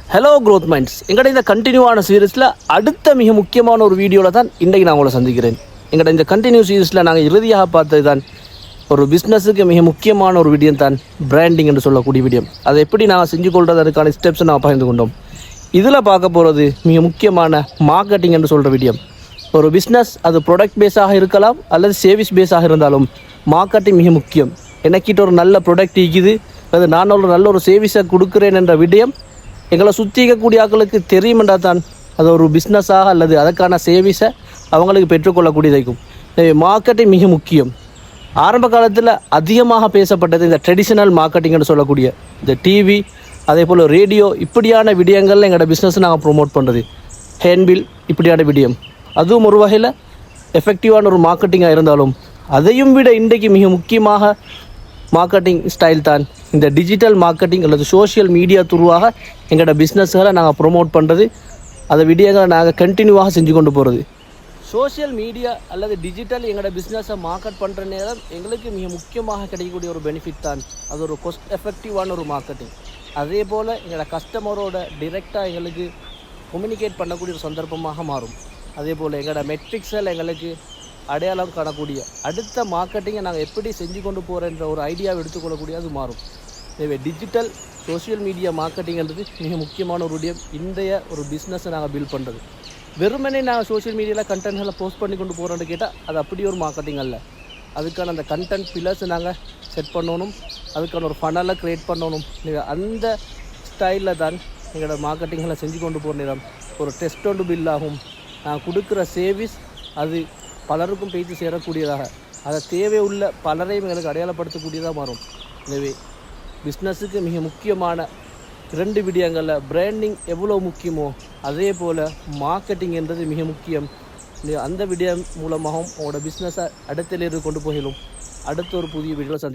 Hello growth minds. எங்கள்ட இந்த கண்டினியூவான சீரீஸில் அடுத்த மிக முக்கியமான ஒரு வீடியோவில் தான் இன்றைக்கு நான் உங்களை சந்திக்கிறேன். எங்கள்ட இந்த கண்டினியூ சீரீஸில் நாங்கள் இறுதியாக பார்த்தது தான் ஒரு பிஸ்னஸுக்கு மிக முக்கியமான ஒரு விடயம் தான் பிராண்டிங் என்று சொல்லக்கூடிய விடயம். அதை எப்படி நாங்கள் செஞ்சு கொள்வதற்கான ஸ்டெப்ஸை நாங்கள் பகிர்ந்து கொண்டோம். இதில் பார்க்க போகிறது மிக முக்கியமான மார்க்கெட்டிங் என்று சொல்கிற விடயம். ஒரு பிஸ்னஸ் அது ப்ராடக்ட் பேஸாக இருக்கலாம் அல்லது சர்வீஸ் பேஸாக இருந்தாலும் மார்க்கெட்டிங் மிக முக்கியம். எனக்கிட்ட ஒரு நல்ல ப்ராடக்ட் இருக்குது, அது நான் ஒரு நல்ல ஒரு சர்வீஸை கொடுக்குறேன் என்ற விடயம் எங்களை சுற்றி இருக்கக்கூடிய ஆட்களுக்கு தெரியுமெண்டா தான் அது ஒரு பிஸ்னஸாக அல்லது அதற்கான சர்வீஸை அவங்களுக்கு பெற்றுக்கொள்ளக்கூடியதாகும். மார்க்கெட்டிங் மிக முக்கியம். ஆரம்ப காலத்தில் அதிகமாக பேசப்பட்டது இந்த ட்ரெடிஷ்னல் மார்க்கெட்டிங்னு சொல்லக்கூடிய இந்த டிவி, அதே போல் ரேடியோ, இப்படியான விடயங்களில் எங்களோட பிஸ்னஸ் நாங்கள் ப்ரொமோட் பண்ணுறது. ஹேண்ட்பில் இப்படியான விடயம் அதுவும் ஒரு வகையில் எஃபெக்டிவான ஒரு மார்க்கெட்டிங்காக இருந்தாலும் அதையும் விட இன்றைக்கு மிக முக்கியமாக மார்க்கெட்டிங் ஸ்டைல் தான் இந்த டிஜிட்டல் மார்க்கெட்டிங் அல்லது சோஷியல் மீடியா துருவாக எங்களோட பிஸ்னஸ்களை நாங்கள் ப்ரொமோட் பண்ணுறது, அதை விடயங்களை நாங்கள் கண்டினியூவாக செஞ்சு கொண்டு போகிறது. சோஷியல் மீடியா அல்லது டிஜிட்டல் எங்களோட பிஸ்னஸை மார்க்கெட் பண்ணுற நேரம் எங்களுக்கு மிக முக்கியமாக கிடைக்கக்கூடிய ஒரு பெனிஃபிட் தான் அது ஒரு காஸ்ட் எஃபெக்டிவான ஒரு மார்க்கெட்டிங். அதே போல் எங்களோட கஸ்டமரோட டிரெக்டாக எங்களுக்கு கம்யூனிகேட் பண்ணக்கூடிய ஒரு சந்தர்ப்பமாக மாறும். அதே போல் எங்களோட மெட்ரிக்ஸில் எங்களுக்கு அடையாளம் காணக்கூடிய அடுத்த மார்க்கெட்டிங்கை நாங்கள் எப்படி செஞ்சு கொண்டு போகிறன்ற ஒரு ஐடியாவை எடுத்துக்கொள்ளக்கூடிய அது மாறும். எனவே டிஜிட்டல் சோஷியல் மீடியா மார்க்கெட்டிங்கிறது மிக முக்கியமான ஒரு விடயம். இன்றைய ஒரு பிஸ்னஸை நாங்கள் பில்ட் பண்ணுறது வெறுமனே நாங்கள் சோஷியல் மீடியாவில் கண்டென்ட்களை போஸ்ட் பண்ணி கொண்டு போகிறோன்னு கேட்டால் அது அப்படி ஒரு மார்க்கெட்டிங் அல்ல. அதுக்கான அந்த கண்டென்ட் பில்லர்ஸை நாங்கள் செட் பண்ணணும், அதுக்கான ஒரு ஃபனலை க்ரியேட் பண்ணணும். அந்த ஸ்டைலில் தான் எங்களோட மார்க்கெட்டிங்களை செஞ்சு கொண்டு போகிற நேரம் ஒரு டெஸ்ட் ஒன்று பில் ஆகும். நான் கொடுக்குற சர்வீஸ் அது பலருக்கும் பேச்சு சேரக்கூடியதாக, அதை தேவை உள்ள பலரையும் எங்களுக்கு அடையாளப்படுத்தக்கூடியதாக மாறும். எனவே பிஸ்னஸுக்கு மிக முக்கியமான 2 விடயங்களில் பிராண்டிங் எவ்வளோ முக்கியமோ அதே போல் மார்க்கெட்டிங் என்றது மிக முக்கியம். அந்த விடயம் மூலமாகவும் உங்களோட பிஸ்னஸை அடுத்த கொண்டு போகலும். அடுத்த ஒரு புதிய வீடியோவில் சந்தி.